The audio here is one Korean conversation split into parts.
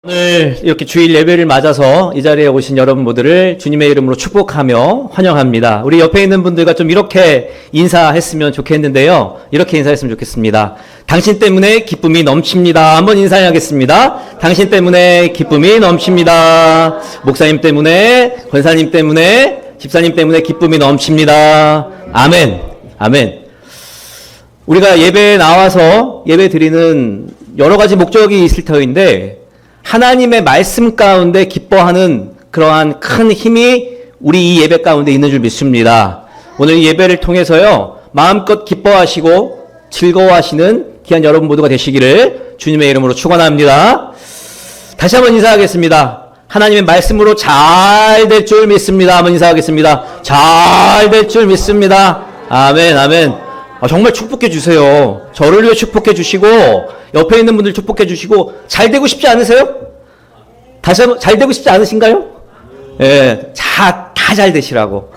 오늘 이렇게 주일 예배를 맞아서 이 자리에 오신 여러분 모두를 주님의 이름으로 축복하며 환영합니다. 우리 옆에 있는 분들과 좀 이렇게 인사했으면 좋겠는데요. 이렇게 인사했으면 좋겠습니다. 당신 때문에 기쁨이 넘칩니다. 한번 인사하겠습니다. 당신 때문에 기쁨이 넘칩니다. 목사님 때문에, 권사님 때문에, 집사님 때문에 기쁨이 넘칩니다. 아멘. 아멘. 우리가 예배에 나와서 예배 드리는 여러 가지 목적이 있을 터인데 하나님의 말씀 가운데 기뻐하는 그러한 큰 힘이 우리 이 예배 가운데 있는 줄 믿습니다. 오늘 예배를 통해서요, 마음껏 기뻐하시고 즐거워하시는 귀한 여러분 모두가 되시기를 주님의 이름으로 축원합니다. 다시 한번 인사하겠습니다. 하나님의 말씀으로 잘 될 줄 믿습니다. 한번 인사하겠습니다. 잘 될 줄 믿습니다. 아멘, 아멘. 정말 축복해 주세요. 저를 위해 축복해 주시고 옆에 있는 분들 축복해 주시고 잘 되고 싶지 않으세요? 다시 한번 잘 되고 싶지 않으신가요? 예, 다 잘 되시라고.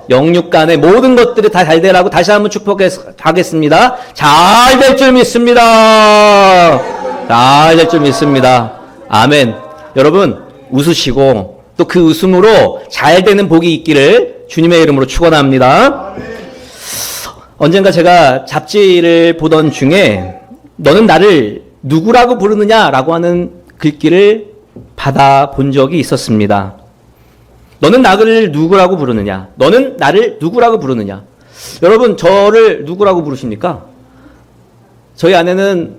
영육 간의 모든 것들이 다 잘 되라고 다시 한번 축복하겠습니다. 잘 될 줄 믿습니다. 잘 될 줄 믿습니다. 아멘. 여러분 웃으시고 또 그 웃음으로 잘 되는 복이 있기를 주님의 이름으로 축원합니다. 언젠가 제가 잡지를 보던 중에 너는 나를 누구라고 부르느냐라고 하는 글귀를 받아본 적이 있었습니다. 너는 나를 누구라고 부르느냐? 너는 나를 누구라고 부르느냐? 여러분 저를 누구라고 부르십니까? 저희 아내는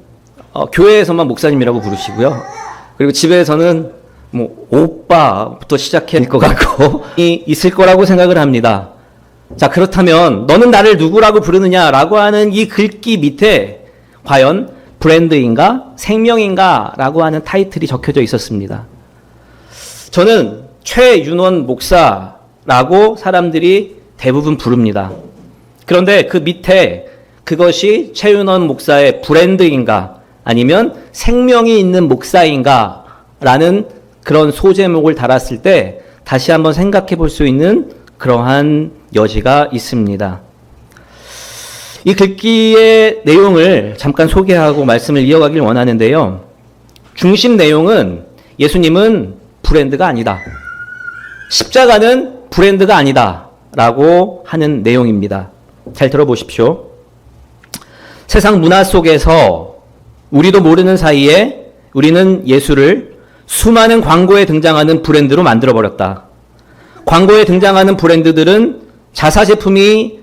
교회에서만 목사님이라고 부르시고요. 그리고 집에서는 뭐 오빠부터 시작할 것 같고 있을 거라고 생각을 합니다. 자, 그렇다면 너는 나를 누구라고 부르느냐라고 하는 이 글귀 밑에 과연 브랜드인가 생명인가 라고 하는 타이틀이 적혀져 있었습니다. 저는 최윤원 목사라고 사람들이 대부분 부릅니다. 그런데 그 밑에 그것이 최윤원 목사의 브랜드인가 아니면 생명이 있는 목사인가 라는 그런 소제목을 달았을 때 다시 한번 생각해 볼 수 있는 그러한 여지가 있습니다. 이 글귀의 내용을 잠깐 소개하고 말씀을 이어가길 원하는데요. 중심 내용은 예수님은 브랜드가 아니다. 십자가는 브랜드가 아니다. 라고 하는 내용입니다. 잘 들어보십시오. 세상 문화 속에서 우리도 모르는 사이에 우리는 예수를 수많은 광고에 등장하는 브랜드로 만들어버렸다. 광고에 등장하는 브랜드들은 자사 제품이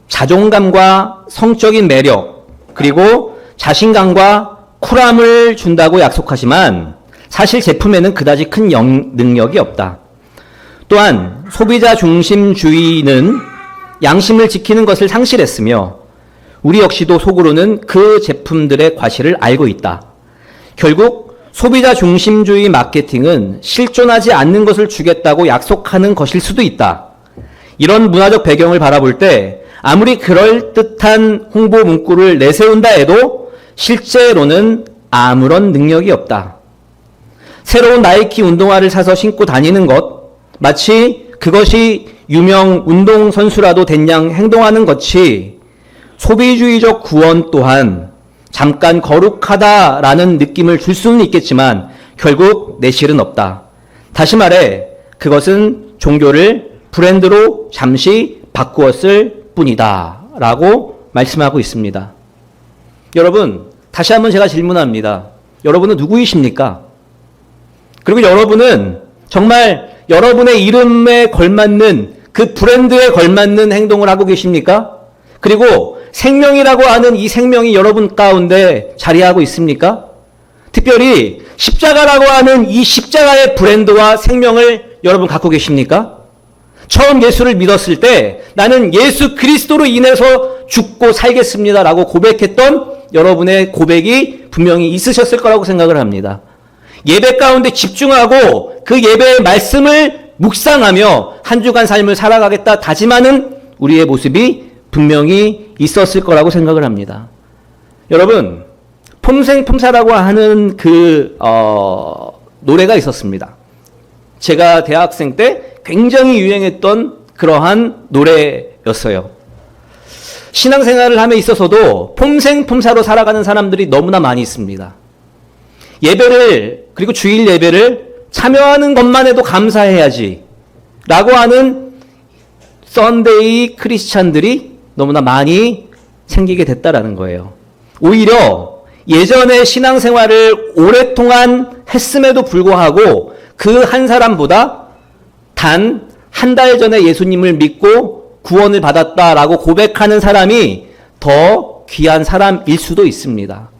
자존감과 성적인 매력 그리고 자신감과 쿨함을 준다고 약속하지만 사실 제품에는 그다지 큰 능력이 없다. 또한 소비자 중심주의는 양심을 지키는 것을 상실했으며 우리 역시도 속으로는 그 제품들의 과실을 알고 있다. 결국 소비자 중심주의 마케팅은 실존하지 않는 것을 주겠다고 약속하는 것일 수도 있다. 이런 문화적 배경을 바라볼 때 아무리 그럴듯한 홍보 문구를 내세운다 해도 실제로는 아무런 능력이 없다. 새로운 나이키 운동화를 사서 신고 다니는 것, 마치 그것이 유명 운동선수라도 된 양 행동하는 것이 소비주의적 구원 또한 잠깐 거룩하다라는 느낌을 줄 수는 있겠지만 결국 내실은 없다. 다시 말해 그것은 종교를 브랜드로 잠시 바꾸었을 뿐이다 라고 말씀하고 있습니다. 여러분 다시 한번 제가 질문합니다. 여러분은 누구이십니까? 그리고 여러분은 정말 여러분의 이름에 걸맞는 그 브랜드에 걸맞는 행동을 하고 계십니까? 그리고 생명이라고 하는 이 생명이 여러분 가운데 자리하고 있습니까? 특별히 십자가라고 하는 이 십자가의 브랜드와 생명을 여러분 갖고 계십니까? 처음 예수를 믿었을 때 나는 예수 그리스도로 인해서 죽고 살겠습니다라고 고백했던 여러분의 고백이 분명히 있으셨을 거라고 생각을 합니다. 예배 가운데 집중하고 그 예배의 말씀을 묵상하며 한 주간 삶을 살아가겠다 다짐하는 우리의 모습이 분명히 있었을 거라고 생각을 합니다. 여러분, 폼생폼사라고 하는 노래가 있었습니다. 제가 대학생 때 굉장히 유행했던 그러한 노래였어요. 신앙생활을 함에 있어서도 폼생폼사로 살아가는 사람들이 너무나 많이 있습니다. 예배를, 그리고 주일 예배를 참여하는 것만 해도 감사해야지 라고 하는 썬데이 크리스찬들이 너무나 많이 생기게 됐다라는 거예요. 오히려 예전에 신앙생활을 오랫동안 했음에도 불구하고 그 한 사람보다 단 한 달 전에 예수님을 믿고 구원을 받았다라고 고백하는 사람이 더 귀한 사람일 수도 있습니다.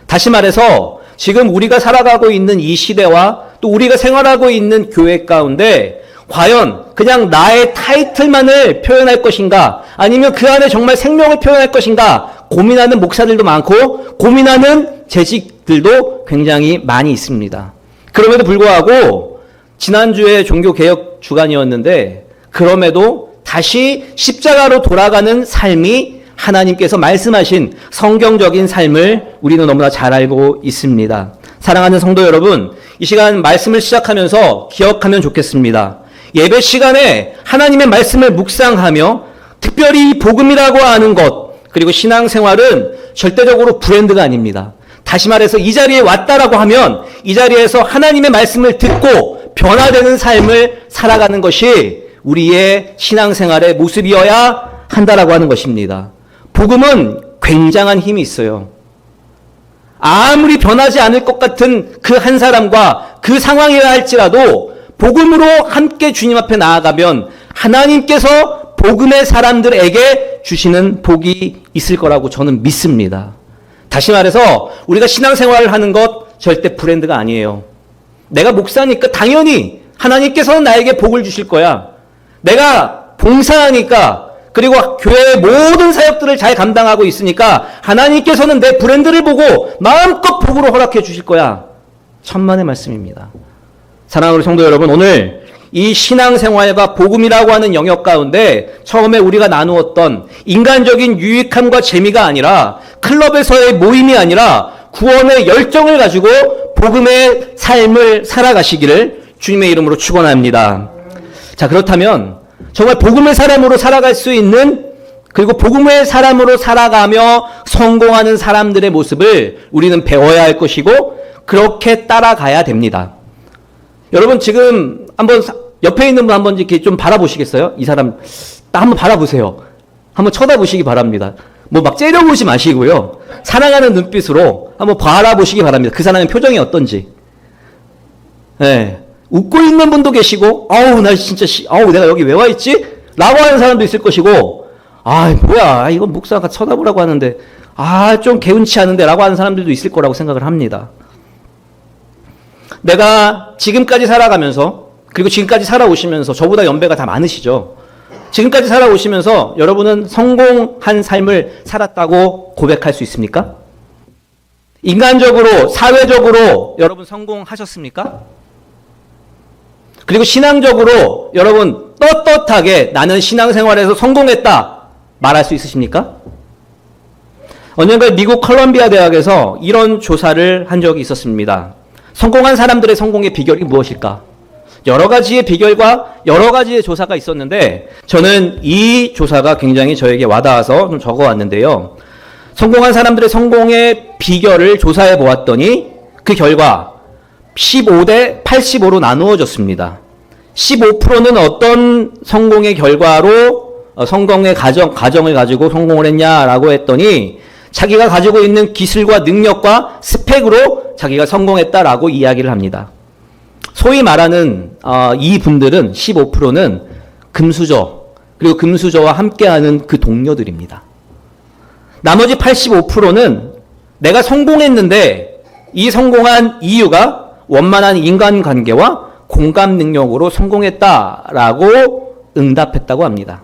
다시 말해서 지금 우리가 살아가고 있는 이 시대와 또 우리가 생활하고 있는 교회 가운데 과연 그냥 나의 타이틀만을 표현할 것인가, 아니면 그 안에 정말 생명을 표현할 것인가 고민하는 목사들도 많고 고민하는 재직들도 굉장히 많이 있습니다. 그럼에도 불구하고 지난주에 종교개혁 주간이었는데 그럼에도 다시 십자가로 돌아가는 삶이 하나님께서 말씀하신 성경적인 삶을 우리는 너무나 잘 알고 있습니다. 사랑하는 성도 여러분, 이 시간 말씀을 시작하면서 기억하면 좋겠습니다. 예배 시간에 하나님의 말씀을 묵상하며 특별히 복음이라고 하는 것, 그리고 신앙생활은 절대적으로 브랜드가 아닙니다. 다시 말해서 이 자리에 왔다라고 하면 이 자리에서 하나님의 말씀을 듣고 변화되는 삶을 살아가는 것이 우리의 신앙생활의 모습이어야 한다라고 하는 것입니다. 복음은 굉장한 힘이 있어요. 아무리 변하지 않을 것 같은 그 한 사람과 그 상황이라 할지라도 복음으로 함께 주님 앞에 나아가면 하나님께서 복음의 사람들에게 주시는 복이 있을 거라고 저는 믿습니다. 다시 말해서 우리가 신앙생활을 하는 것 절대 브랜드가 아니에요. 내가 목사니까 당연히 하나님께서는 나에게 복을 주실 거야. 내가 봉사하니까, 그리고 교회의 모든 사역들을 잘 감당하고 있으니까 하나님께서는 내 브랜드를 보고 마음껏 복으로 허락해 주실 거야. 천만의 말씀입니다. 사랑하는 성도 여러분, 오늘 이 신앙생활과 복음이라고 하는 영역 가운데 처음에 우리가 나누었던 인간적인 유익함과 재미가 아니라 클럽에서의 모임이 아니라 구원의 열정을 가지고 복음의 삶을 살아가시기를 주님의 이름으로 축원합니다. 자, 그렇다면 정말 복음의 사람으로 살아갈 수 있는, 그리고 복음의 사람으로 살아가며 성공하는 사람들의 모습을 우리는 배워야 할 것이고 그렇게 따라가야 됩니다. 여러분, 지금 한번 옆에 있는 분 한번 이렇게 좀 바라보시겠어요? 이 사람 딱 한번 바라보세요. 한번 쳐다보시기 바랍니다. 뭐 막 째려보지 마시고요. 사랑하는 눈빛으로 한번 바라보시기 바랍니다. 그 사람의 표정이 어떤지. 네. 웃고 있는 분도 계시고, 나 진짜, 내가 여기 왜 와 있지? 라고 하는 사람도 있을 것이고, 뭐야, 이건 목사가 쳐다보라고 하는데, 좀 개운치 않은데, 라고 하는 사람들도 있을 거라고 생각을 합니다. 내가 지금까지 살아가면서, 그리고 지금까지 살아오시면서, 저보다 연배가 다 많으시죠? 지금까지 살아오시면서 여러분은 성공한 삶을 살았다고 고백할 수 있습니까? 인간적으로, 사회적으로 여러분 성공하셨습니까? 그리고 신앙적으로 여러분 떳떳하게 나는 신앙생활에서 성공했다 말할 수 있으십니까? 언젠가 미국 컬럼비아 대학에서 이런 조사를 한 적이 있었습니다. 성공한 사람들의 성공의 비결이 무엇일까? 여러 가지의 비결과 여러 가지의 조사가 있었는데 저는 이 조사가 굉장히 저에게 와닿아서 좀 적어왔는데요. 성공한 사람들의 성공의 비결을 조사해 보았더니 그 결과 15대 85로 나누어졌습니다. 15%는 어떤 성공의 결과로 성공의 가정을 가지고 성공을 했냐라고 했더니 자기가 가지고 있는 기술과 능력과 스펙으로 자기가 성공했다라고 이야기를 합니다. 소위 말하는 이 분들은 15%는 금수저, 그리고 금수저와 함께하는 그 동료들입니다. 나머지 85%는 내가 성공했는데 이 성공한 이유가 원만한 인간관계와 공감 능력으로 성공했다라고 응답했다고 합니다.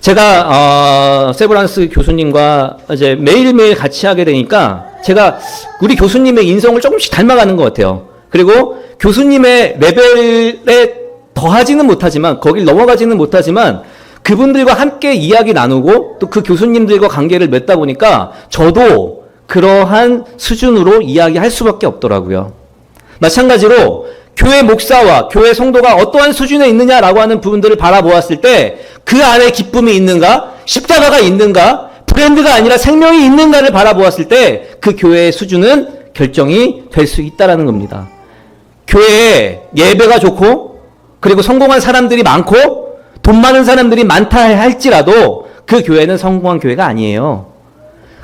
제가 세브란스 교수님과 이제 매일매일 같이 하게 되니까 제가 우리 교수님의 인성을 조금씩 닮아가는 것 같아요. 그리고 교수님의 레벨에 더하지는 못하지만, 거길 넘어가지는 못하지만 그분들과 함께 이야기 나누고 또 그 교수님들과 관계를 맺다 보니까 저도 그러한 수준으로 이야기할 수밖에 없더라고요. 마찬가지로 교회 목사와 교회 성도가 어떠한 수준에 있느냐라고 하는 부분들을 바라보았을 때 그 안에 기쁨이 있는가, 십자가가 있는가, 브랜드가 아니라 생명이 있는가를 바라보았을 때 그 교회의 수준은 결정이 될 수 있다라는 겁니다. 교회에 예배가 좋고 그리고 성공한 사람들이 많고 돈 많은 사람들이 많다 할지라도 그 교회는 성공한 교회가 아니에요.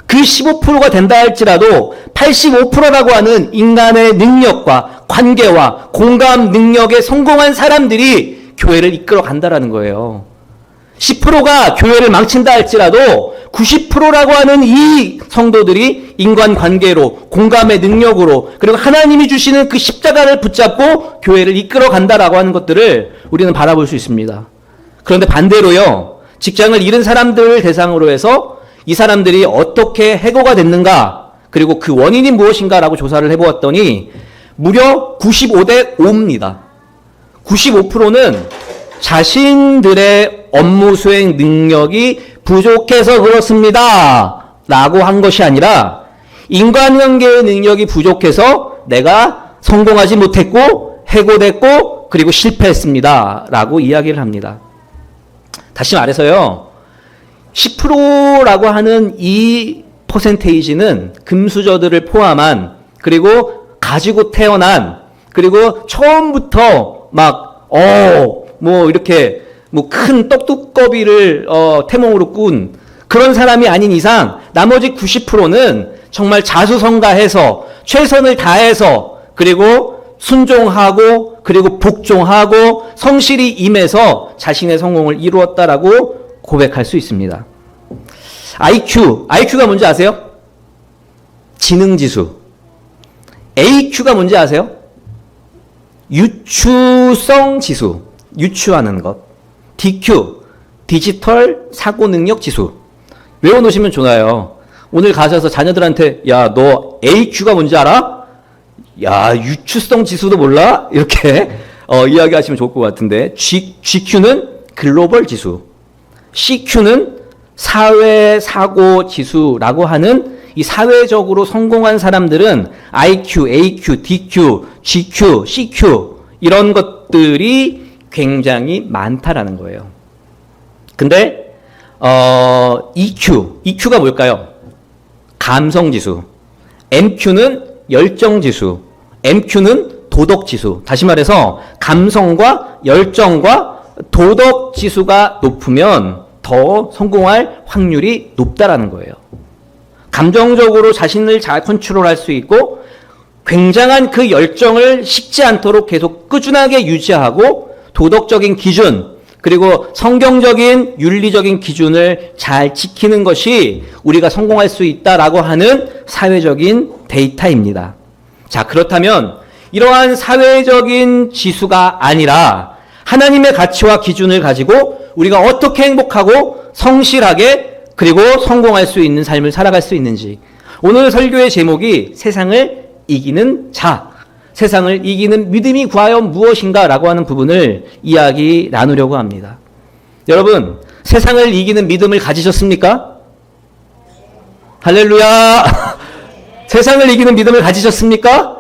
그 15%가 된다 할지라도 85%라고 하는 인간의 능력과 관계와 공감 능력에 성공한 사람들이 교회를 이끌어 간다라는 거예요. 10%가 교회를 망친다 할지라도 90%라고 하는 이 성도들이 인간관계로 공감의 능력으로 그리고 하나님이 주시는 그 십자가를 붙잡고 교회를 이끌어 간다라고 하는 것들을 우리는 바라볼 수 있습니다. 그런데 반대로요, 직장을 잃은 사람들을 대상으로 해서 이 사람들이 어떻게 해고가 됐는가 그리고 그 원인이 무엇인가라고 조사를 해보았더니 무려 95대 5입니다. 95%는 자신들의 업무 수행 능력이 부족해서 그렇습니다 라고 한 것이 아니라 인간관계의 능력이 부족해서 내가 성공하지 못했고 해고됐고 그리고 실패했습니다 라고 이야기를 합니다. 다시 말해서요, 10%라고 하는 이 퍼센테이지는 금수저들을 포함한 그리고 가지고 태어난 그리고 처음부터 이렇게 큰 떡두꺼비를 태몽으로 꾼 그런 사람이 아닌 이상 나머지 90%는 정말 자수성가해서 최선을 다해서 그리고 순종하고 그리고 복종하고 성실히 임해서 자신의 성공을 이루었다라고 고백할 수 있습니다. IQ가 뭔지 아세요? 지능지수. AQ가 뭔지 아세요? 유추성 지수. 유추하는 것. DQ, 디지털 사고능력 지수. 외워놓으시면 좋아요. 오늘 가셔서 자녀들한테 야, 너 AQ가 뭔지 알아? 야, 유추성 지수도 몰라? 이렇게 이야기하시면 좋을 것 같은데 GQ는 글로벌 지수, CQ는 사회 사고 지수라고 하는 이 사회적으로 성공한 사람들은 IQ, AQ, DQ, GQ, CQ 이런 것들이 굉장히 많다라는 거예요. 근데 EQ가 뭘까요? 감성지수, MQ는 열정지수, MQ는 도덕지수. 다시 말해서 감성과 열정과 도덕지수가 높으면 더 성공할 확률이 높다라는 거예요. 감정적으로 자신을 잘 컨트롤할 수 있고 굉장한 그 열정을 식지 않도록 계속 꾸준하게 유지하고 도덕적인 기준 그리고 성경적인 윤리적인 기준을 잘 지키는 것이 우리가 성공할 수 있다라고 하는 사회적인 데이터입니다. 자, 그렇다면 이러한 사회적인 지수가 아니라 하나님의 가치와 기준을 가지고 우리가 어떻게 행복하고 성실하게 그리고 성공할 수 있는 삶을 살아갈 수 있는지, 오늘 설교의 제목이 세상을 이기는 자, 세상을 이기는 믿음이 과연 무엇인가 라고 하는 부분을 이야기 나누려고 합니다. 여러분, 세상을 이기는 믿음을 가지셨습니까? 할렐루야. 세상을 이기는 믿음을 가지셨습니까?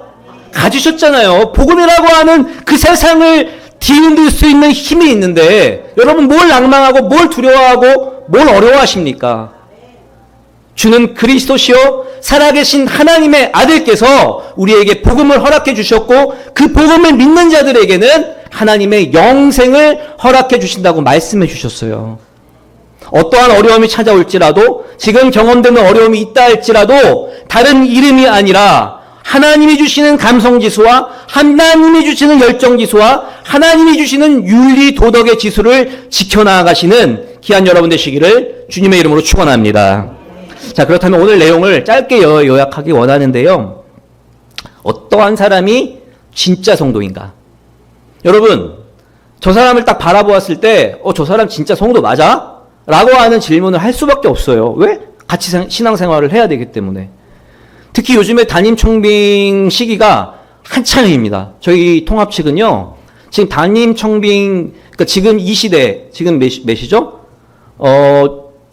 가지셨잖아요. 복음이라고 하는 그 세상을 뒤흔들 수 있는 힘이 있는데 여러분 뭘 낭망하고 뭘 두려워하고 뭘 어려워하십니까? 주는 그리스도시요 살아계신 하나님의 아들께서 우리에게 복음을 허락해 주셨고 그 복음을 믿는 자들에게는 하나님의 영생을 허락해 주신다고 말씀해 주셨어요. 어떠한 어려움이 찾아올지라도 지금 경험되는 어려움이 있다 할지라도 다른 이름이 아니라 하나님이 주시는 감성지수와 하나님이 주시는 열정지수와 하나님이 주시는 윤리 도덕의 지수를 지켜나가시는 귀한 여러분 되시기를 주님의 이름으로 축원합니다. 자, 그렇다면 오늘 내용을 짧게 요약하기 원하는데요. 어떠한 사람이 진짜 성도인가? 여러분, 저 사람을 딱 바라보았을 때 저 사람 진짜 성도 맞아? 라고 하는 질문을 할 수밖에 없어요. 왜? 같이 신앙생활을 해야 되기 때문에. 특히 요즘에 담임 청빙 시기가 한창입니다. 저희 통합 측은요, 지금 담임 청빙, 그러니까 지금 이 시대, 지금 몇이죠?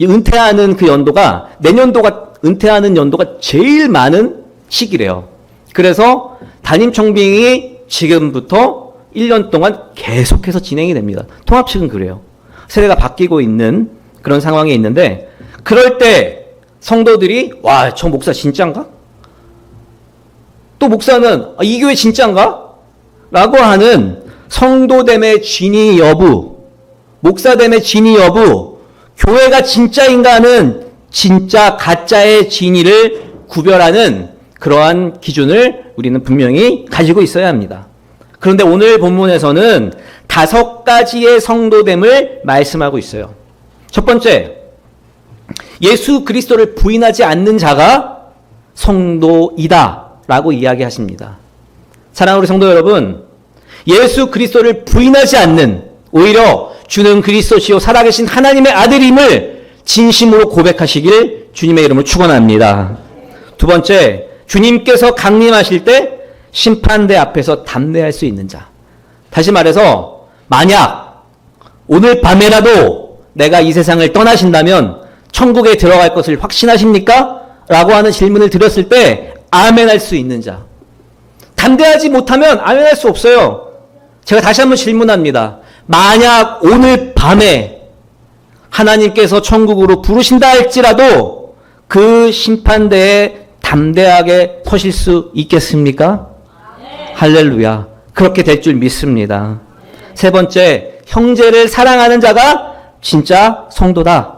은퇴하는 그 연도가, 내년도가, 은퇴하는 연도가 제일 많은 시기래요. 그래서 담임 청빙이 지금부터 1년 동안 계속해서 진행이 됩니다. 통합 측은 그래요. 세대가 바뀌고 있는 그런 상황에 있는데, 그럴 때 성도들이, 와, 저 목사 진짠가? 또 목사는 이 교회 진짜인가? 라고 하는 성도됨의 진위 여부, 목사됨의 진위 여부, 교회가 진짜인가 하는 진짜 가짜의 진위를 구별하는 그러한 기준을 우리는 분명히 가지고 있어야 합니다. 그런데 오늘 본문에서는 5가지의 성도됨을 말씀하고 있어요. 첫 번째, 예수 그리스도를 부인하지 않는 자가 성도이다 라고 이야기하십니다. 사랑하는 우리 성도 여러분, 예수 그리스도를 부인하지 않는, 오히려 주는 그리스도시요 살아계신 하나님의 아들임을 진심으로 고백하시길 주님의 이름으로 축원합니다. 두 번째, 주님께서 강림하실 때 심판대 앞에서 담대할 수 있는 자. 다시 말해서 만약 오늘 밤에라도 내가 이 세상을 떠나신다면 천국에 들어갈 것을 확신하십니까? 라고 하는 질문을 드렸을 때 아멘할 수 있는 자. 담대하지 못하면 아멘할 수 없어요. 제가 다시 한번 질문합니다. 만약 오늘 밤에 하나님께서 천국으로 부르신다 할지라도 그 심판대에 담대하게 서실 수 있겠습니까? 네. 할렐루야. 그렇게 될 줄 믿습니다. 세 번째, 형제를 사랑하는 자가 진짜 성도다.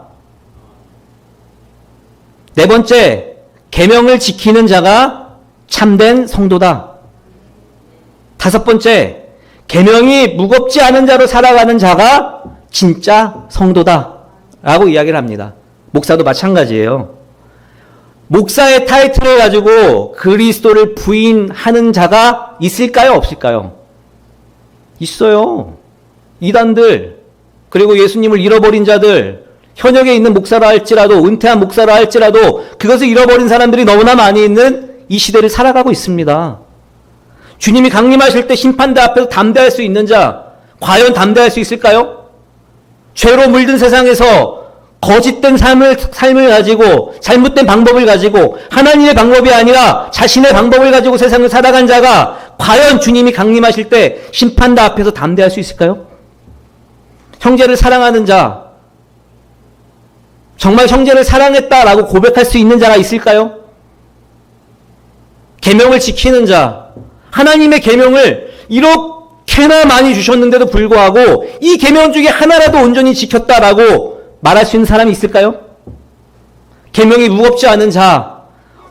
네 번째, 계명을 지키는 자가 참된 성도다. 다섯 번째, 계명이 무겁지 않은 자로 살아가는 자가 진짜 성도다 라고 이야기를 합니다. 목사도 마찬가지예요. 목사의 타이틀을 가지고 그리스도를 부인하는 자가 있을까요? 없을까요? 있어요. 이단들, 그리고 예수님을 잃어버린 자들, 현역에 있는 목사라 할지라도, 은퇴한 목사라 할지라도 그것을 잃어버린 사람들이 너무나 많이 있는 이 시대를 살아가고 있습니다. 주님이 강림하실 때 심판대 앞에서 담대할 수 있는 자, 과연 담대할 수 있을까요? 죄로 물든 세상에서 거짓된 삶을 가지고, 잘못된 방법을 가지고, 하나님의 방법이 아니라 자신의 방법을 가지고 세상을 살아간 자가 과연 주님이 강림하실 때 심판대 앞에서 담대할 수 있을까요? 형제를 사랑하는 자, 정말 형제를 사랑했다라고 고백할 수 있는 자가 있을까요? 계명을 지키는 자, 하나님의 계명을 이렇게나 많이 주셨는데도 불구하고 이 계명 중에 하나라도 온전히 지켰다라고 말할 수 있는 사람이 있을까요? 계명이 무겁지 않은 자,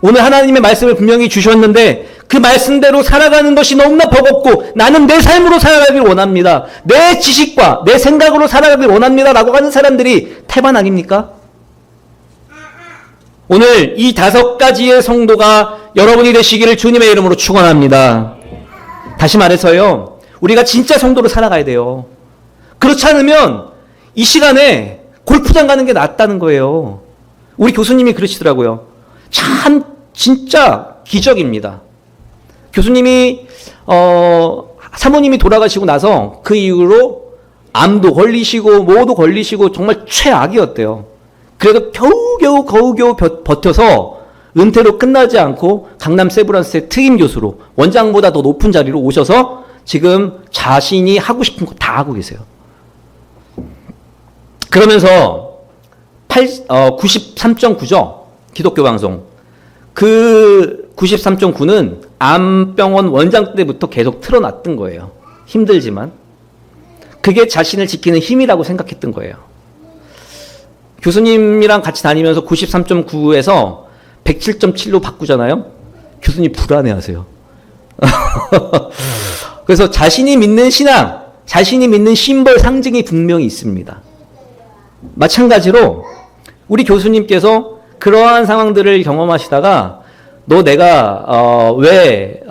오늘 하나님의 말씀을 분명히 주셨는데 그 말씀대로 살아가는 것이 너무나 버겁고 나는 내 삶으로 살아가길 원합니다. 내 지식과 내 생각으로 살아가길 원합니다 라고 하는 사람들이 태반 아닙니까? 오늘 이 5가지의 성도가 여러분이 되시기를 주님의 이름으로 축원합니다. 다시 말해서요, 우리가 진짜 성도로 살아가야 돼요. 그렇지 않으면 이 시간에 골프장 가는 게 낫다는 거예요. 우리 교수님이 그러시더라고요. 참 진짜 기적입니다. 교수님이 사모님이 돌아가시고 나서 그 이후로 암도 걸리시고 뭐도 걸리시고 정말 최악이었대요. 그래도 겨우겨우 버텨서 은퇴로 끝나지 않고 강남 세브란스의 특임 교수로 원장보다 더 높은 자리로 오셔서 지금 자신이 하고 싶은 거 다 하고 계세요. 그러면서 93.9죠. 기독교 방송. 그 93.9는 암병원 원장 때부터 계속 틀어놨던 거예요. 힘들지만. 그게 자신을 지키는 힘이라고 생각했던 거예요. 교수님이랑 같이 다니면서 93.9에서 107.7로 바꾸잖아요. 교수님 불안해하세요. 그래서 자신이 믿는 신앙, 자신이 믿는 심벌 상징이 분명히 있습니다. 마찬가지로 우리 교수님께서 그러한 상황들을 경험하시다가 너 내가 왜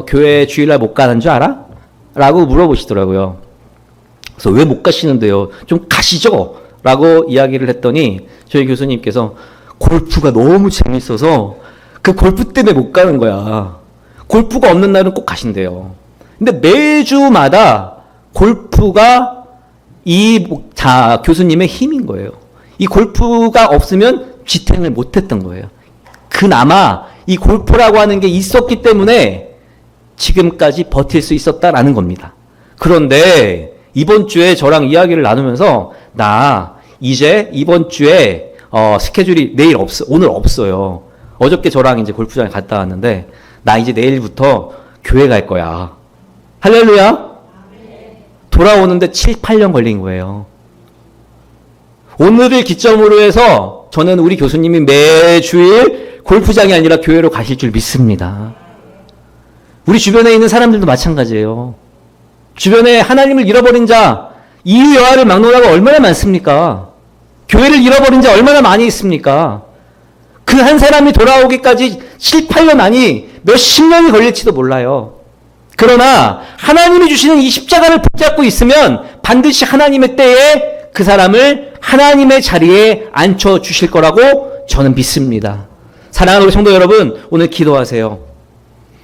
교회 주일날 못 가는 줄 알아? 라고 물어보시더라고요. 그래서 왜 못 가시는데요? 좀 가시죠? 라고 이야기를 했더니 저희 교수님께서 골프가 너무 재밌어서 그 골프 때문에 못 가는 거야. 골프가 없는 날은 꼭 가신대요. 근데 매주마다 골프가 교수님의 힘인 거예요. 이 골프가 없으면 지탱을 못했던 거예요. 그나마 이 골프라고 하는 게 있었기 때문에 지금까지 버틸 수 있었다라는 겁니다. 그런데 이번 주에 저랑 이야기를 나누면서 나 이제 이번 주에 스케줄이 오늘 없어요. 어저께 저랑 이제 골프장에 갔다 왔는데 나 이제 내일부터 교회 갈 거야. 할렐루야. 돌아오는데 7, 8년 걸린 거예요. 오늘을 기점으로 해서 저는 우리 교수님이 매주일 골프장이 아니라 교회로 가실 줄 믿습니다. 우리 주변에 있는 사람들도 마찬가지예요. 주변에 하나님을 잃어버린 자, 이유 여하를 막론하고 얼마나 많습니까? 교회를 잃어버린 자 얼마나 많이 있습니까? 그 한 사람이 돌아오기까지 7, 8년 아니 몇십 년이 걸릴지도 몰라요. 그러나 하나님이 주시는 이 십자가를 붙잡고 있으면 반드시 하나님의 때에 그 사람을 하나님의 자리에 앉혀주실 거라고 저는 믿습니다. 사랑하는 우리 성도 여러분, 오늘 기도하세요.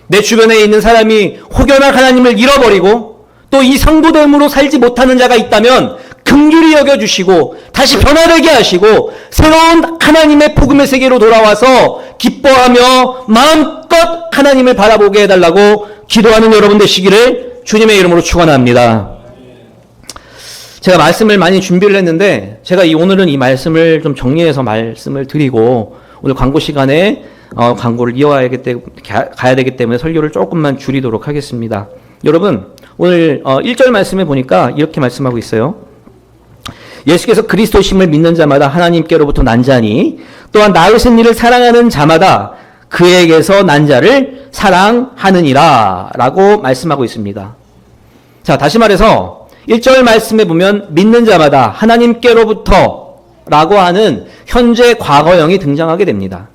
내 주변에 있는 사람이 혹여나 하나님을 잃어버리고 또 이 성도됨으로 살지 못하는 자가 있다면 긍휼히 여겨주시고 다시 변화되게 하시고 새로운 하나님의 복음의 세계로 돌아와서 기뻐하며 마음껏 하나님을 바라보게 해달라고 기도하는 여러분 되시기를 주님의 이름으로 축원합니다. 제가 말씀을 많이 준비를 했는데 제가 오늘은 이 말씀을 좀 정리해서 말씀을 드리고 오늘 광고 시간에 광고를 이어가야 되기 때문에 설교를 조금만 줄이도록 하겠습니다. 여러분 오늘 1절 말씀에 보니까 이렇게 말씀하고 있어요. 예수께서 그리스도심을 믿는 자마다 하나님께로부터 난 자니 또한 나으신 이를 사랑하는 자마다 그에게서 난 자를 사랑하느니라 라고 말씀하고 있습니다. 자, 다시 말해서 1절 말씀에 보면 믿는 자마다 하나님께로부터 라고 하는 현재 과거형이 등장하게 됩니다.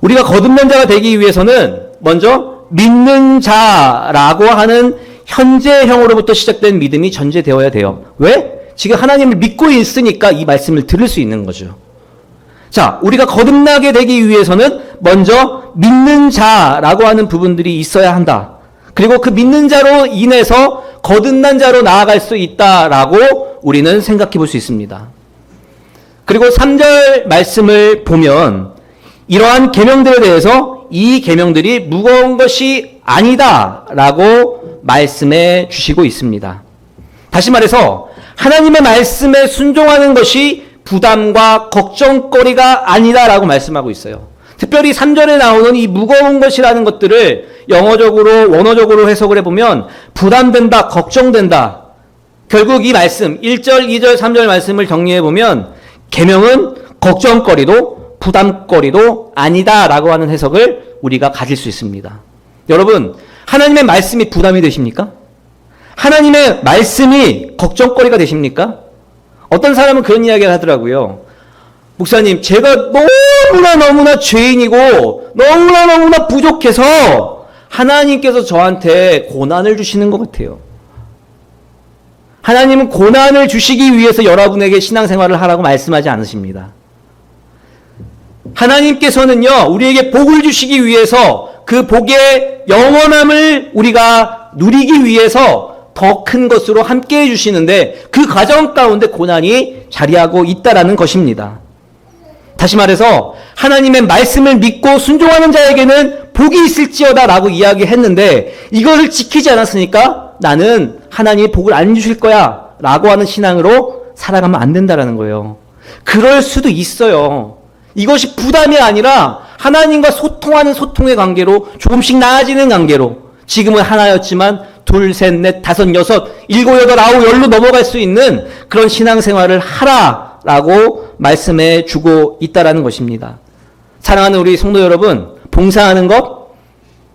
우리가 거듭난 자가 되기 위해서는 먼저 믿는 자라고 하는 현재형으로부터 시작된 믿음이 전제되어야 돼요. 왜? 지금 하나님을 믿고 있으니까 이 말씀을 들을 수 있는 거죠. 자, 우리가 거듭나게 되기 위해서는 먼저 믿는 자라고 하는 부분들이 있어야 한다. 그리고 그 믿는 자로 인해서 거듭난 자로 나아갈 수 있다라고 우리는 생각해 볼 수 있습니다. 그리고 3절 말씀을 보면 이러한 계명들에 대해서 이 계명들이 무거운 것이 아니다라고 말씀해 주시고 있습니다. 다시 말해서 하나님의 말씀에 순종하는 것이 부담과 걱정거리가 아니다라고 말씀하고 있어요. 특별히 3절에 나오는 이 무거운 것이라는 것들을 영어적으로 원어적으로 해석을 해보면 부담된다, 걱정된다. 결국 이 말씀 1절, 2절, 3절 말씀을 정리해보면 계명은 걱정거리도 부담거리도 아니다라고 하는 해석을 우리가 가질 수 있습니다. 여러분, 하나님의 말씀이 부담이 되십니까? 하나님의 말씀이 걱정거리가 되십니까? 어떤 사람은 그런 이야기를 하더라고요. 목사님, 제가 너무나 죄인이고 너무나 부족해서 하나님께서 저한테 고난을 주시는 것 같아요. 하나님은 고난을 주시기 위해서 여러분에게 신앙생활을 하라고 말씀하지 않으십니다. 하나님께서는요, 우리에게 복을 주시기 위해서 그 복의 영원함을 우리가 누리기 위해서 더 큰 것으로 함께 해주시는데 그 과정 가운데 고난이 자리하고 있다라는 것입니다. 다시 말해서 하나님의 말씀을 믿고 순종하는 자에게는 복이 있을지어다 라고 이야기했는데 이것을 지키지 않았으니까 나는 하나님이 복을 안 주실 거야 라고 하는 신앙으로 살아가면 안 된다라는 거예요. 그럴 수도 있어요. 이것이 부담이 아니라 하나님과 소통하는 소통의 관계로 조금씩 나아지는 관계로 지금은 하나였지만 둘, 셋, 넷, 다섯, 여섯, 일곱, 여덟, 아홉, 열로 넘어갈 수 있는 그런 신앙생활을 하라라고 말씀해 주고 있다라는 것입니다. 사랑하는 우리 성도 여러분, 봉사하는 것,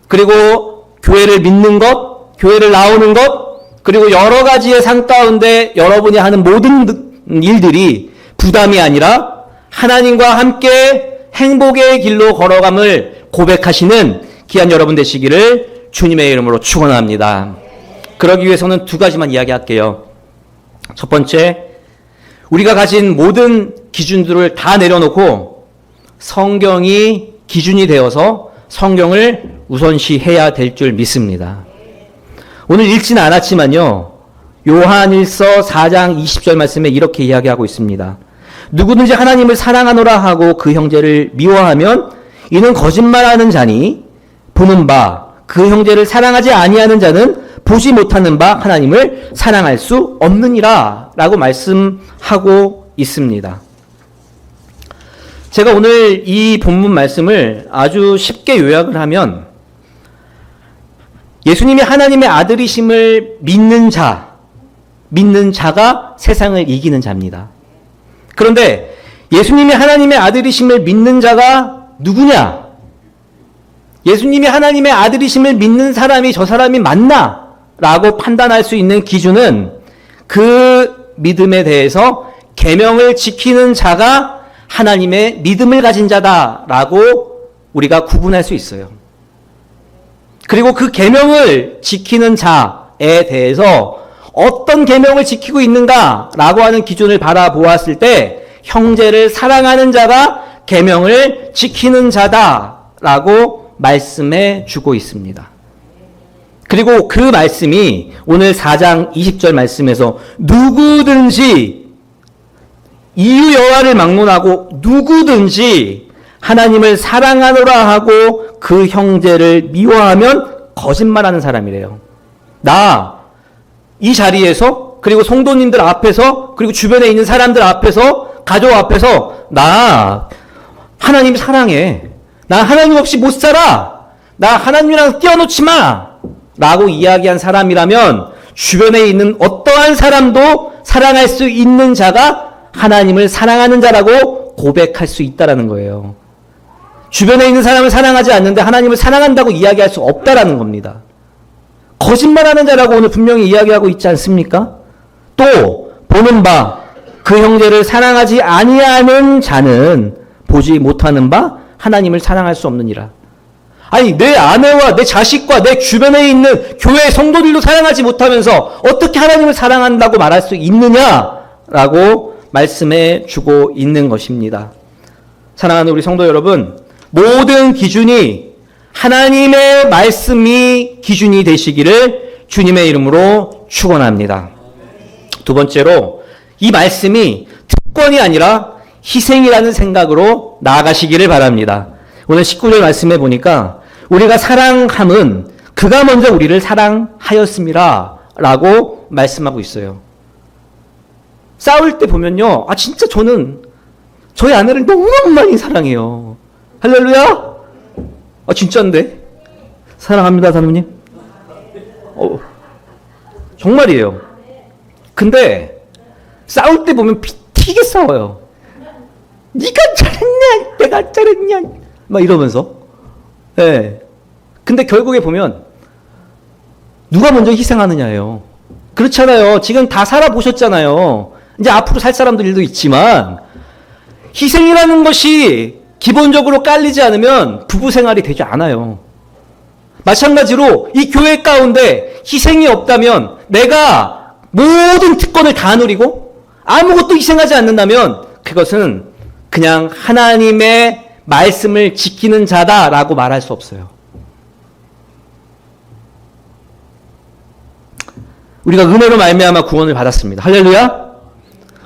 그리고 교회를 믿는 것, 교회를 나오는 것, 그리고 여러 가지의 상 가운데 여러분이 하는 모든 일들이 부담이 아니라 하나님과 함께 행복의 길로 걸어감을 고백하시는 귀한 여러분 되시기를 주님의 이름으로 축원합니다. 그러기 위해서는 두 가지만 이야기할게요. 첫 번째, 우리가 가진 모든 기준들을 다 내려놓고 성경이 기준이 되어서 성경을 우선시해야 될 줄 믿습니다. 오늘 읽지는 않았지만요, 요한일서 4장 20절 말씀에 이렇게 이야기하고 있습니다. 누구든지 하나님을 사랑하노라 하고 그 형제를 미워하면 이는 거짓말하는 자니 보는 바 그 형제를 사랑하지 아니하는 자는 보지 못하는 바 하나님을 사랑할 수 없느니라 라고 말씀하고 있습니다. 제가 오늘 이 본문 말씀을 아주 쉽게 요약을 하면 예수님이 하나님의 아들이심을 믿는 자가 세상을 이기는 자입니다. 그런데 예수님이 하나님의 아들이심을 믿는 자가 누구냐? 예수님이 하나님의 아들이심을 믿는 사람이 저 사람이 맞나? 라고 판단할 수 있는 기준은 그 믿음에 대해서 계명을 지키는 자가 하나님의 믿음을 가진 자다라고 우리가 구분할 수 있어요. 그리고 그 계명을 지키는 자에 대해서 어떤 계명을 지키고 있는가라고 하는 기준을 바라보았을 때 형제를 사랑하는 자가 계명을 지키는 자다라고 말씀해 주고 있습니다. 그리고 그 말씀이 오늘 4장 20절 말씀에서 누구든지 이유 여하를 막론하고 누구든지 하나님을 사랑하노라 하고 그 형제를 미워하면 거짓말하는 사람이래요. 나 이 자리에서 그리고 성도님들 앞에서 그리고 주변에 있는 사람들 앞에서 가족 앞에서 나 하나님 사랑해. 나 하나님 없이 못 살아. 나 하나님이랑 띄워놓지 마. 라고 이야기한 사람이라면 주변에 있는 어떠한 사람도 사랑할 수 있는 자가 하나님을 사랑하는 자라고 고백할 수 있다라는 거예요. 주변에 있는 사람을 사랑하지 않는데 하나님을 사랑한다고 이야기할 수 없다라는 겁니다. 거짓말하는 자라고 오늘 분명히 이야기하고 있지 않습니까? 또 보는 바 그 형제를 사랑하지 아니하는 자는 보지 못하는 바 하나님을 사랑할 수 없느니라. 아니 내 아내와 내 자식과 내 주변에 있는 교회 성도들도 사랑하지 못하면서 어떻게 하나님을 사랑한다고 말할 수 있느냐라고 말씀해 주고 있는 것입니다. 사랑하는 우리 성도 여러분, 모든 기준이 하나님의 말씀이 기준이 되시기를 주님의 이름으로 축원합니다. 두 번째로 이 말씀이 특권이 아니라 희생이라는 생각으로 나아가시기를 바랍니다. 오늘 19절 말씀해 보니까 우리가 사랑함은 그가 먼저 우리를 사랑하였습니다 라고 말씀하고 있어요. 싸울 때 보면요, 진짜 저는 저희 아내를 너무너무 많이 사랑해요. 할렐루야? 진짜인데? 사랑합니다, 사모님. 정말이에요. 근데 싸울 때 보면 튀게 싸워요. 네가 잘했냐? 내가 잘했냐? 막 이러면서. 네. 근데 결국에 보면 누가 먼저 희생하느냐예요. 그렇잖아요. 지금 다 살아보셨잖아요. 이제 앞으로 살 사람들도 있지만 희생이라는 것이 기본적으로 깔리지 않으면 부부 생활이 되지 않아요. 마찬가지로 이 교회 가운데 희생이 없다면 내가 모든 특권을 다 누리고 아무것도 희생하지 않는다면 그것은 그냥 하나님의 말씀을 지키는 자다라고 말할 수 없어요. 우리가 은혜로 말미암아 구원을 받았습니다. 할렐루야.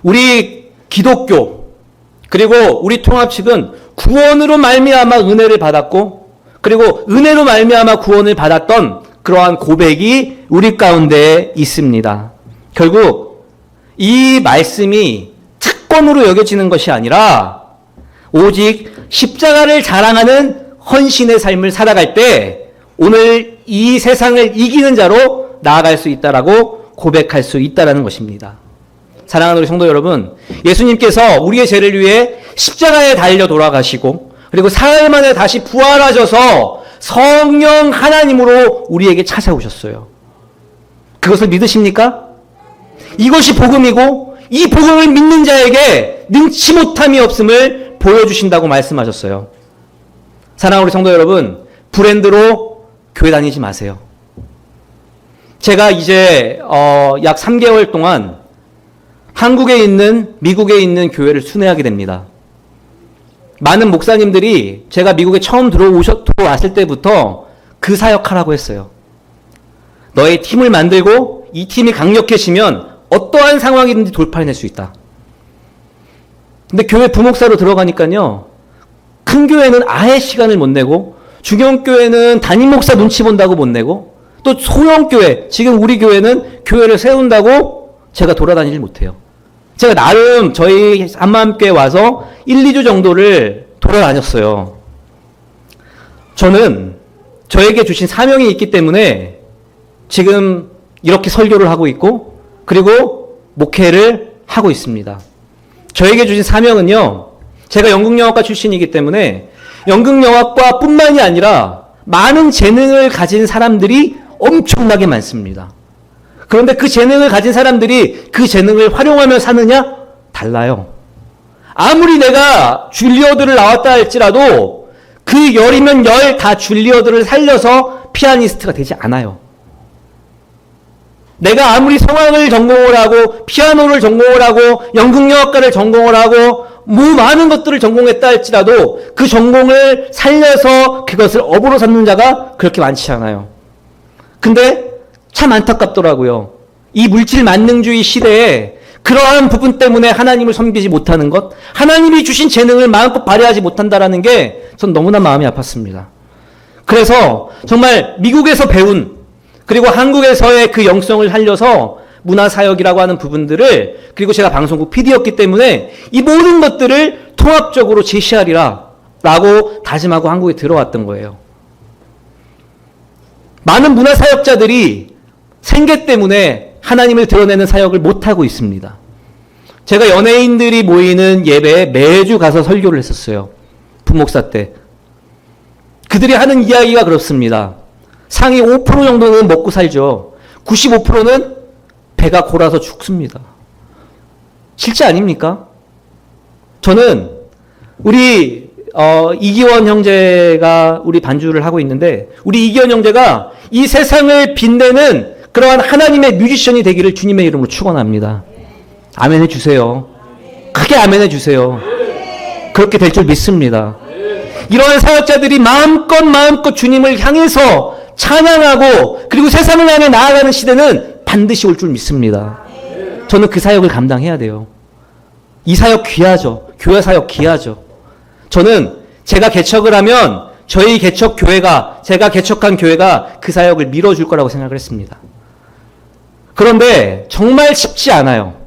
우리 기독교 그리고 우리 통합 측은 구원으로 말미암아 은혜를 받았고 그리고 은혜로 말미암아 구원을 받았던 그러한 고백이 우리 가운데 있습니다. 결국 이 말씀이 특권으로 여겨지는 것이 아니라 오직 십자가를 자랑하는 헌신의 삶을 살아갈 때 오늘 이 세상을 이기는 자로 나아갈 수 있다라고 고백할 수 있다라는 것입니다. 사랑하는 우리 성도 여러분, 예수님께서 우리의 죄를 위해 십자가에 달려 돌아가시고 그리고 사흘 만에 다시 부활하셔서 성령 하나님으로 우리에게 찾아오셨어요. 그것을 믿으십니까? 이것이 복음이고 이 복음을 믿는 자에게 능치 못함이 없음을 보여주신다고 말씀하셨어요. 사랑하는 우리 성도 여러분, 브랜드로 교회 다니지 마세요. 제가 이제 약 3개월 동안 한국에 있는 미국에 있는 교회를 순회하게 됩니다. 많은 목사님들이 제가 미국에 처음 들어왔을 때부터 그 사역하라고 했어요. 너의 팀을 만들고 이 팀이 강력해지면 어떠한 상황이든지 돌파해낼 수 있다. 근데 교회 부목사로 들어가니까요, 큰 교회는 아예 시간을 못 내고 중형교회는 담임 목사 눈치 본다고 못 내고 또 소형교회, 지금 우리 교회는 교회를 세운다고 제가 돌아다니질 못해요. 제가 나름 저희 한마음교회 와서 1, 2주 정도를 돌아다녔어요. 저는 저에게 주신 사명이 있기 때문에 지금 이렇게 설교를 하고 있고 그리고 목회를 하고 있습니다. 저에게 주신 사명은요, 제가 연극영화과 출신이기 때문에 연극영화과 뿐만이 아니라 많은 재능을 가진 사람들이 엄청나게 많습니다. 그런데 그 재능을 가진 사람들이 그 재능을 활용하며 사느냐? 달라요. 아무리 내가 줄리어드를 나왔다 할지라도 그 열이면 열 다 줄리어드를 살려서 피아니스트가 되지 않아요. 내가 아무리 성악을 전공을 하고 피아노를 전공을 하고 연극영화과를 전공을 하고 많은 것들을 전공했다 할지라도 그 전공을 살려서 그것을 업으로 삼는 자가 그렇게 많지 않아요. 근데 참 안타깝더라고요. 이 물질 만능주의 시대에 그러한 부분 때문에 하나님을 섬기지 못하는 것, 하나님이 주신 재능을 마음껏 발휘하지 못한다라는 게 전 너무나 마음이 아팠습니다. 그래서 정말 미국에서 배운 그리고 한국에서의 그 영성을 살려서 문화사역이라고 하는 부분들을, 그리고 제가 방송국 PD였기 때문에 이 모든 것들을 통합적으로 제시하리라 라고 다짐하고 한국에 들어왔던 거예요. 많은 문화사역자들이 생계 때문에 하나님을 드러내는 사역을 못하고 있습니다. 제가 연예인들이 모이는 예배에 매주 가서 설교를 했었어요. 부목사 때. 그들이 하는 이야기가 그렇습니다. 상위 5% 정도는 먹고 살죠. 95%는 배가 골아서 죽습니다. 실제 아닙니까? 저는 우리 이기원 형제가 우리 반주를 하고 있는데, 우리 이기원 형제가 이 세상을 빛내는 그러한 하나님의 뮤지션이 되기를 주님의 이름으로 축원합니다. 아멘 해주세요. 크게 아멘 해주세요. 그렇게 될 줄 믿습니다. 이러한 사역자들이 마음껏 주님을 향해서 찬양하고 그리고 세상을 향해 나아가는 시대는 반드시 올 줄 믿습니다. 저는 그 사역을 감당해야 돼요. 이 사역 귀하죠. 교회 사역 귀하죠. 저는 제가 개척을 하면 저희 개척 교회가, 제가 개척한 교회가 그 사역을 밀어줄 거라고 생각을 했습니다. 그런데 정말 쉽지 않아요.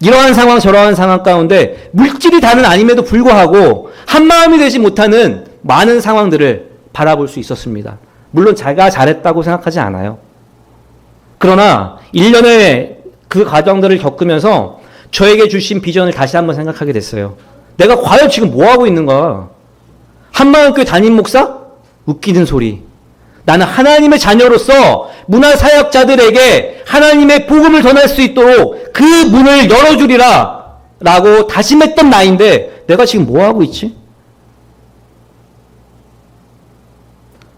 이러한 상황 저러한 상황 가운데 물질이 다는 아님에도 불구하고 한마음이 되지 못하는 많은 상황들을 바라볼 수 있었습니다. 물론 제가 잘했다고 생각하지 않아요. 그러나 1년의 그 과정들을 겪으면서 저에게 주신 비전을 다시 한번 생각하게 됐어요. 내가 과연 지금 뭐하고 있는가? 한마음교회 담임 목사? 웃기는 소리. 나는 하나님의 자녀로서 문화사역자들에게 하나님의 복음을 전할 수 있도록 그 문을 열어주리라 라고 다짐했던 나인데 내가 지금 뭐하고 있지?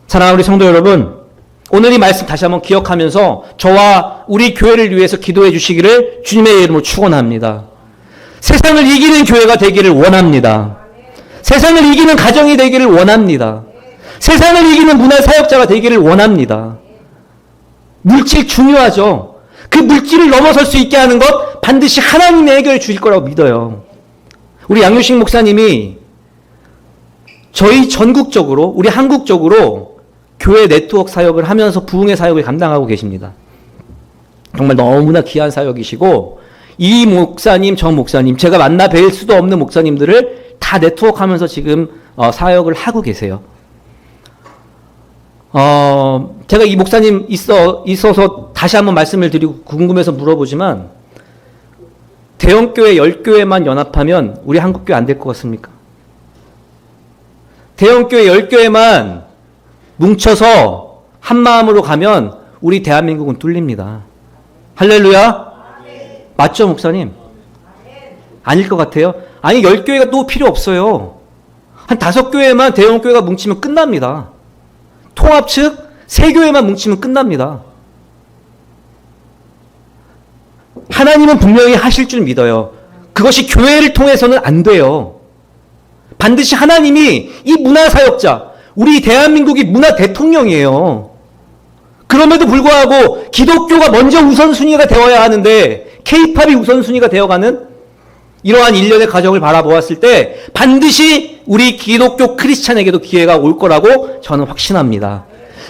사랑하는 우리 성도 여러분, 오늘 이 말씀 다시 한번 기억하면서 저와 우리 교회를 위해서 기도해 주시기를 주님의 이름으로 축원합니다. 세상을 이기는 교회가 되기를 원합니다. 세상을 이기는 가정이 되기를 원합니다. 세상을 이기는 문화사역자가 되기를 원합니다. 물질 중요하죠. 그 물질을 넘어설 수 있게 하는 것 반드시 하나님의 해결해 주실 거라고 믿어요. 우리 양효식 목사님이 저희 전국적으로, 우리 한국적으로 교회 네트워크 사역을 하면서 부흥의 사역을 감당하고 계십니다. 정말 너무나 귀한 사역이시고, 이 목사님, 저 목사님, 제가 만나 뵐 수도 없는 목사님들을 다 네트워크 하면서 지금 사역을 하고 계세요. 제가 이 목사님 있어서 다시 한번 말씀을 드리고 궁금해서 물어보지만, 대형교회 10교회만 연합하면 우리 한국교회 안 될 것 같습니까? 대형교회 10교회만 뭉쳐서 한 마음으로 가면 우리 대한민국은 뚫립니다. 할렐루야? 맞죠, 목사님? 아닐 것 같아요? 아니, 10교회가 또 필요 없어요. 한 5교회만 대형교회가 뭉치면 끝납니다. 통합 측 3교회만 뭉치면 끝납니다. 하나님은 분명히 하실 줄 믿어요. 그것이 교회를 통해서는 안 돼요. 반드시 하나님이 이 문화사역자, 우리 대한민국이 문화 대통령이에요. 그럼에도 불구하고 기독교가 먼저 우선순위가 되어야 하는데 K-팝이 우선순위가 되어가는 이러한 일련의 과정을 바라보았을 때 반드시 우리 기독교 크리스찬에게도 기회가 올 거라고 저는 확신합니다.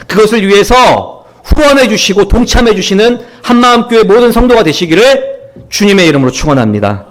그것을 위해서 후원해 주시고 동참해 주시는 한마음교회 모든 성도가 되시기를 주님의 이름으로 축원합니다.